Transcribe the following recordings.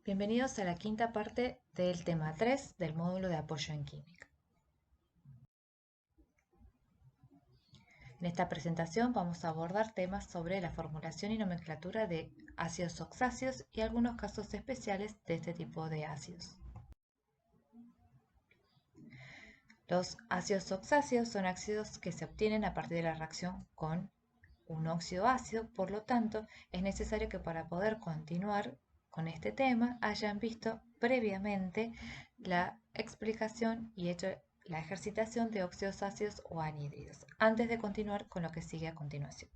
Bienvenidos a la quinta parte del tema 3 del módulo de apoyo en química. En esta presentación vamos a abordar temas sobre la formulación y nomenclatura de ácidos oxáceos y algunos casos especiales de este tipo de ácidos. Los ácidos oxáceos son ácidos que se obtienen a partir de la reacción con un óxido ácido, por lo tanto es necesario que para poder continuar con este tema hayan visto previamente la explicación y hecho la ejercitación de óxidos ácidos o anhídridos, antes de continuar con lo que sigue a continuación.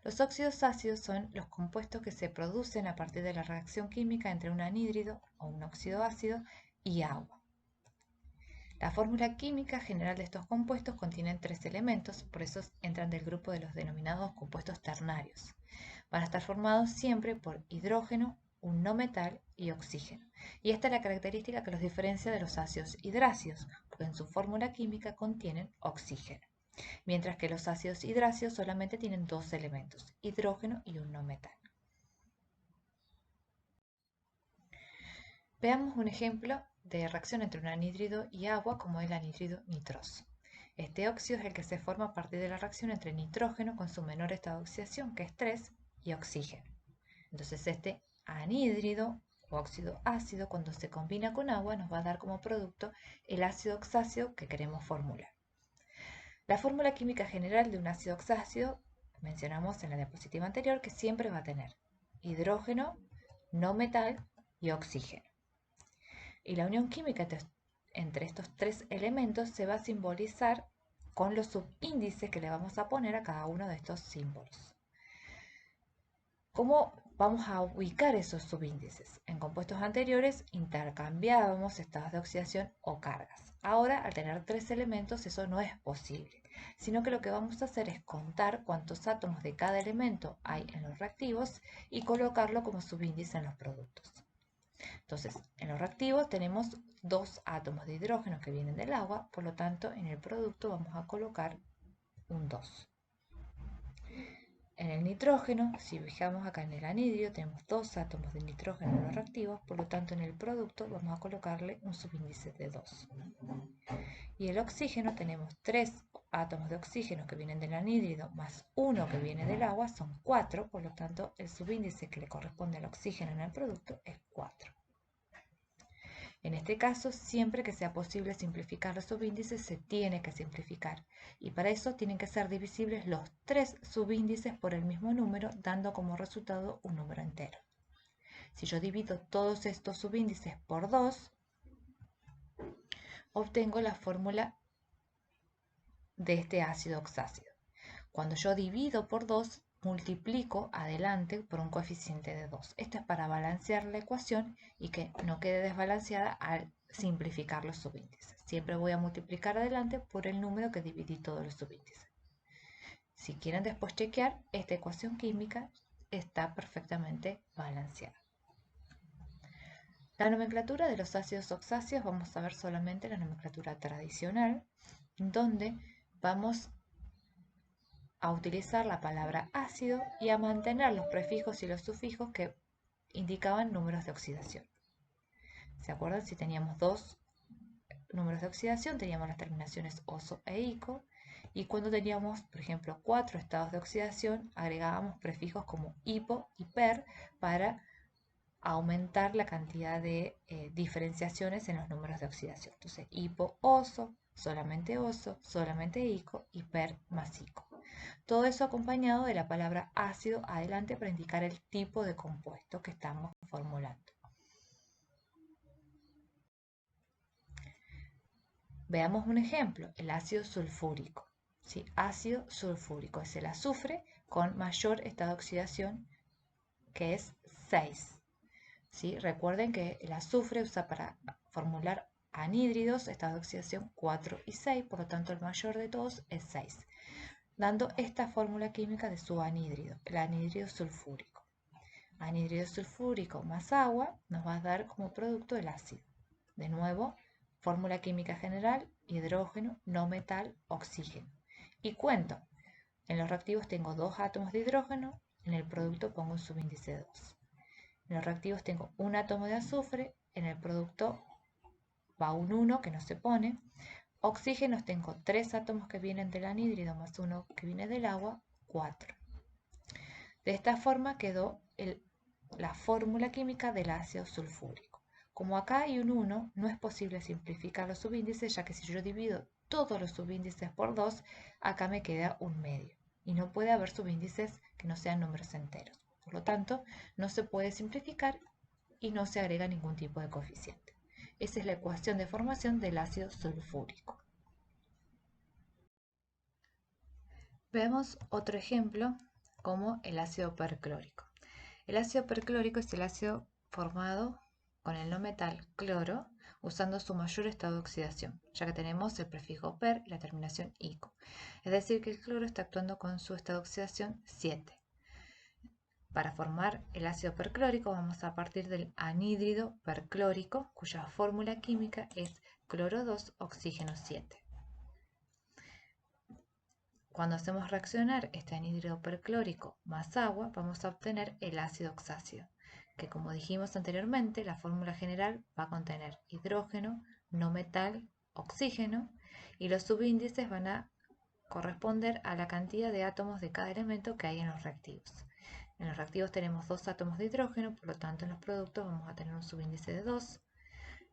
Los óxidos ácidos son los compuestos que se producen a partir de la reacción química entre un anhídrido o un óxido ácido y agua. La fórmula química general de estos compuestos contienen tres elementos, por eso entran del grupo de los denominados compuestos ternarios. Van a estar formados siempre por hidrógeno, un no metal y oxígeno. Y esta es la característica que los diferencia de los ácidos hidráceos, porque en su fórmula química contienen oxígeno. Mientras que los ácidos hidráceos solamente tienen dos elementos, hidrógeno y un no metal. Veamos un ejemplo de reacción entre un anhídrido y agua como el anhídrido nitroso. Este óxido es el que se forma a partir de la reacción entre nitrógeno con su menor estado de oxidación, que es 3, y oxígeno. Entonces este anhídrido o óxido ácido, cuando se combina con agua, nos va a dar como producto el ácido oxáceo que queremos formular. La fórmula química general de un ácido oxáceo, mencionamos en la diapositiva anterior, que siempre va a tener hidrógeno, no metal y oxígeno. Y la unión química entre estos tres elementos se va a simbolizar con los subíndices que le vamos a poner a cada uno de estos símbolos. ¿Cómo vamos a ubicar esos subíndices? En compuestos anteriores intercambiábamos estados de oxidación o cargas. Ahora, al tener tres elementos, eso no es posible, sino que lo que vamos a hacer es contar cuántos átomos de cada elemento hay en los reactivos y colocarlo como subíndice en los productos. Entonces, en los reactivos tenemos dos átomos de hidrógeno que vienen del agua, por lo tanto, en el producto vamos a colocar un 2. En el nitrógeno, si fijamos acá en el anhídrido, tenemos dos átomos de nitrógeno en los reactivos, por lo tanto, en el producto vamos a colocarle un subíndice de 2. Y el oxígeno, tenemos tres átomos de oxígeno que vienen del anhídrido más uno que viene del agua, son 4, por lo tanto, el subíndice que le corresponde al oxígeno en el producto es 4. En este caso, siempre que sea posible simplificar los subíndices, se tiene que simplificar. Y para eso tienen que ser divisibles los tres subíndices por el mismo número, dando como resultado un número entero. Si yo divido todos estos subíndices por 2, obtengo la fórmula de este ácido oxácido. Cuando yo divido por 2, multiplico adelante por un coeficiente de 2. Esto es para balancear la ecuación y que no quede desbalanceada al simplificar los subíndices. Siempre voy a multiplicar adelante por el número que dividí todos los subíndices. Si quieren después chequear, esta ecuación química está perfectamente balanceada. La nomenclatura de los ácidos oxáceos, vamos a ver solamente la nomenclatura tradicional, donde vamos a utilizar la palabra ácido y a mantener los prefijos y los sufijos que indicaban números de oxidación. ¿Se acuerdan? Si teníamos dos números de oxidación, teníamos las terminaciones oso e ico, y cuando teníamos, por ejemplo, 4 estados de oxidación, agregábamos prefijos como hipo y per para aumentar la cantidad de diferenciaciones en los números de oxidación. Entonces, hipo oso, solamente ico y per más ico. Todo eso acompañado de la palabra ácido adelante para indicar el tipo de compuesto que estamos formulando. Veamos un ejemplo, el ácido sulfúrico. ¿Sí? Ácido sulfúrico es el azufre con mayor estado de oxidación, que es 6. ¿Sí? Recuerden que el azufre usa para formular anhídridos, estado de oxidación 4 y 6, por lo tanto el mayor de todos es 6, dando esta fórmula química de su anhídrido, el anhídrido sulfúrico. Anhídrido sulfúrico más agua nos va a dar como producto el ácido. De nuevo, fórmula química general, hidrógeno, no metal, oxígeno. Y cuento, en los reactivos tengo dos átomos de hidrógeno En el producto pongo un subíndice de 2. En los reactivos tengo un átomo de azufre, en el producto va un 1 que no se pone. Oxígenos tengo 3 átomos que vienen del anhídrido más 1 que viene del agua, 4. De esta forma quedó la fórmula química del ácido sulfúrico. Como acá hay un 1, no es posible simplificar los subíndices, ya que si yo divido todos los subíndices por 2, acá me queda un medio. Y no puede haber subíndices que no sean números enteros. Por lo tanto, no se puede simplificar y no se agrega ningún tipo de coeficiente. Esa es la ecuación de formación del ácido sulfúrico. Veamos otro ejemplo como el ácido perclórico. El ácido perclórico es el ácido formado con el no metal cloro usando su mayor estado de oxidación, ya que tenemos el prefijo per y la terminación ico. Es decir, que el cloro está actuando con su estado de oxidación 7. Para formar el ácido perclórico vamos a partir del anhídrido perclórico, cuya fórmula química es cloro 2, oxígeno 7. Cuando hacemos reaccionar este anhídrido perclórico más agua, vamos a obtener el ácido oxácido, que como dijimos anteriormente, la fórmula general va a contener hidrógeno, no metal, oxígeno, y los subíndices van a corresponder a la cantidad de átomos de cada elemento que hay en los reactivos. En los reactivos tenemos 2 átomos de hidrógeno, por lo tanto en los productos vamos a tener un subíndice de 2.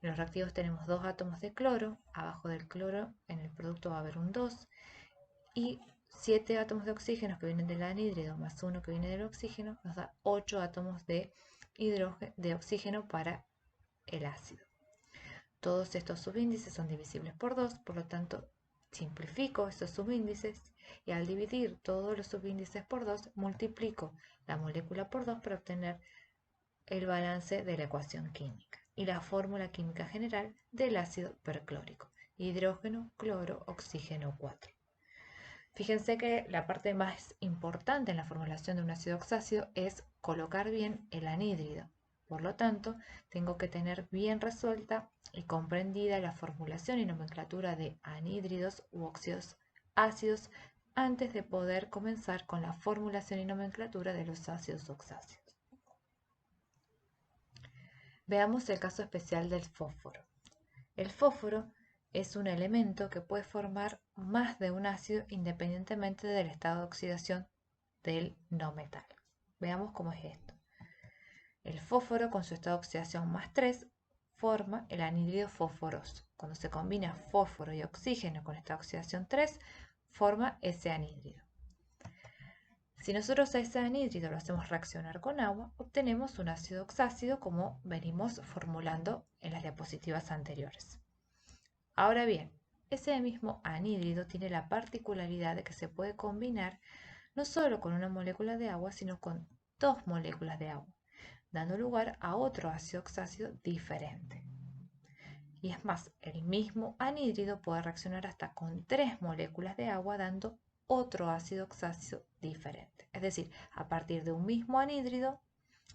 En los reactivos tenemos 2 átomos de cloro, abajo del cloro en el producto va a haber un 2, y 7 átomos de oxígeno que vienen del anhídrido más 1 que viene del oxígeno nos da 8 átomos de oxígeno para el ácido. Todos estos subíndices son divisibles por 2, por lo tanto simplifico estos subíndices y al dividir todos los subíndices por 2 multiplico la molécula por 2 para obtener el balance de la ecuación química y la fórmula química general del ácido perclórico: hidrógeno, cloro, oxígeno 4. Fíjense que la parte más importante en la formulación de un ácido oxácido es colocar bien el anhídrido. Por lo tanto, tengo que tener bien resuelta y comprendida la formulación y nomenclatura de anhídridos u óxidos ácidos antes de poder comenzar con la formulación y nomenclatura de los ácidos oxácidos. Veamos el caso especial del fósforo. El fósforo es un elemento que puede formar más de un ácido independientemente del estado de oxidación del no metal. Veamos cómo es esto. El fósforo con su estado de oxidación más 3 forma el anhídrido fosforoso. Cuando se combina fósforo y oxígeno con estado de oxidación 3, forma ese anhídrido. Si nosotros a ese anhídrido lo hacemos reaccionar con agua, obtenemos un ácido oxácido como venimos formulando en las diapositivas anteriores. Ahora bien, ese mismo anhídrido tiene la particularidad de que se puede combinar no solo con una molécula de agua, sino con 2 moléculas de agua, dando lugar a otro ácido oxácido diferente. Y es más, el mismo anhídrido puede reaccionar hasta con 3 moléculas de agua, dando otro ácido oxácido diferente. Es decir, a partir de un mismo anhídrido,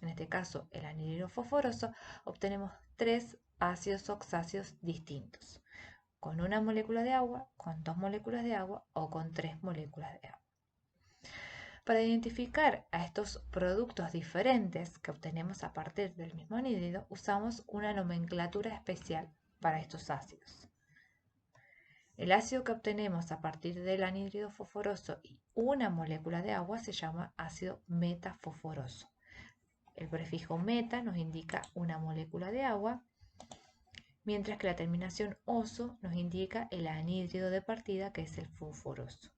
en este caso el anhídrido fosforoso, obtenemos 3 ácidos oxácidos distintos, con una molécula de agua, con 2 moléculas de agua o con 3 moléculas de agua. Para identificar a estos productos diferentes que obtenemos a partir del mismo anhídrido, usamos una nomenclatura especial para estos ácidos. El ácido que obtenemos a partir del anhídrido fosforoso y una molécula de agua se llama ácido metafosforoso. El prefijo meta nos indica una molécula de agua, mientras que la terminación oso nos indica el anhídrido de partida, que es el fosforoso.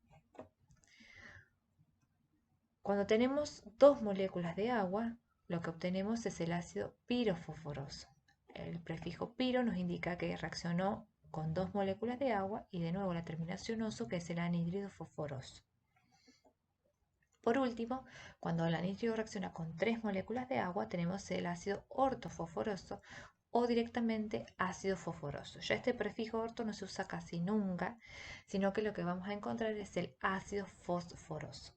Cuando tenemos 2 moléculas de agua, lo que obtenemos es el ácido pirofosforoso. El prefijo piro nos indica que reaccionó con 2 moléculas de agua y de nuevo la terminación oso, que es el anhídrido fosforoso. Por último, cuando el anhídrido reacciona con 3 moléculas de agua, tenemos el ácido ortofosforoso o directamente ácido fosforoso. Ya este prefijo orto no se usa casi nunca, sino que lo que vamos a encontrar es el ácido fosforoso.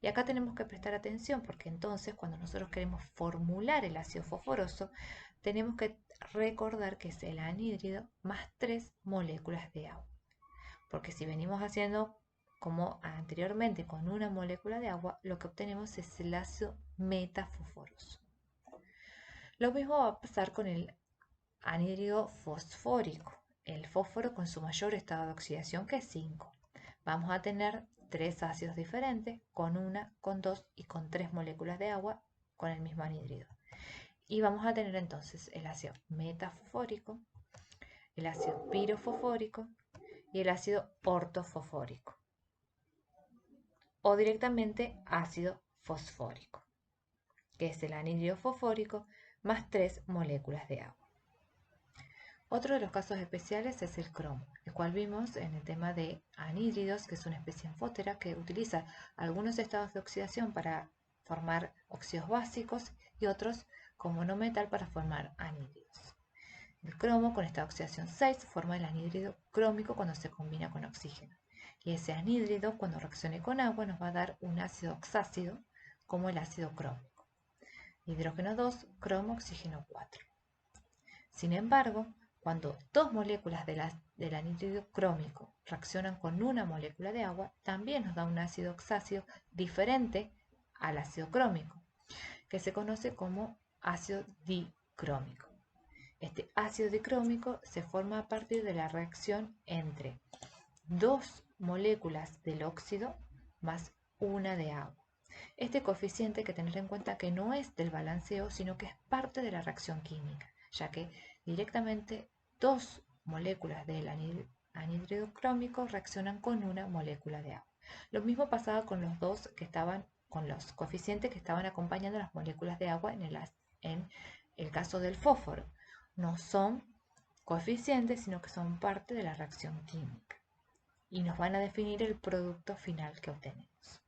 Y acá tenemos que prestar atención porque entonces cuando nosotros queremos formular el ácido fosforoso, tenemos que recordar que es el anhídrido más 3 moléculas de agua. Porque si venimos haciendo como anteriormente con una molécula de agua, lo que obtenemos es el ácido metafosforoso. Lo mismo va a pasar con el anhídrido fosfórico, el fósforo con su mayor estado de oxidación, que es 5. Vamos a tener 3 ácidos diferentes, con una, con 2 y con 3 moléculas de agua con el mismo anhídrido. Y vamos a tener entonces el ácido metafosfórico, el ácido pirofosfórico y el ácido ortofosfórico, o directamente ácido fosfórico, que es el anhídrido fosfórico más 3 moléculas de agua. Otro de los casos especiales es el cromo, el cual vimos en el tema de anhídridos, que es una especie anfótera que utiliza algunos estados de oxidación para formar óxidos básicos y otros como no metal para formar anhídridos. El cromo con esta oxidación 6 forma el anhídrido crómico cuando se combina con oxígeno. Y ese anhídrido, cuando reaccione con agua, nos va a dar un ácido oxácido como el ácido crómico. Hidrógeno 2, cromo, oxígeno 4. Sin embargo, cuando dos moléculas del anhídrido crómico reaccionan con una molécula de agua, también nos da un ácido oxácido diferente al ácido crómico, que se conoce como ácido dicrómico. Este ácido dicrómico se forma a partir de la reacción entre dos moléculas del óxido más una de agua. Este coeficiente hay que tener en cuenta que no es del balanceo, sino que es parte de la reacción química, ya que directamente dos moléculas del anhídrido crómico reaccionan con una molécula de agua. Lo mismo pasaba con los dos que estaban, con los coeficientes que estaban acompañando las moléculas de agua en el caso del fósforo. No son coeficientes, sino que son parte de la reacción química y nos van a definir el producto final que obtenemos.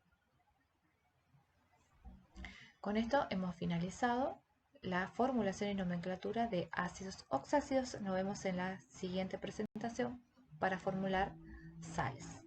Con esto hemos finalizado la formulación y nomenclatura de ácidos oxácidos. Nos vemos en la siguiente presentación para formular sales.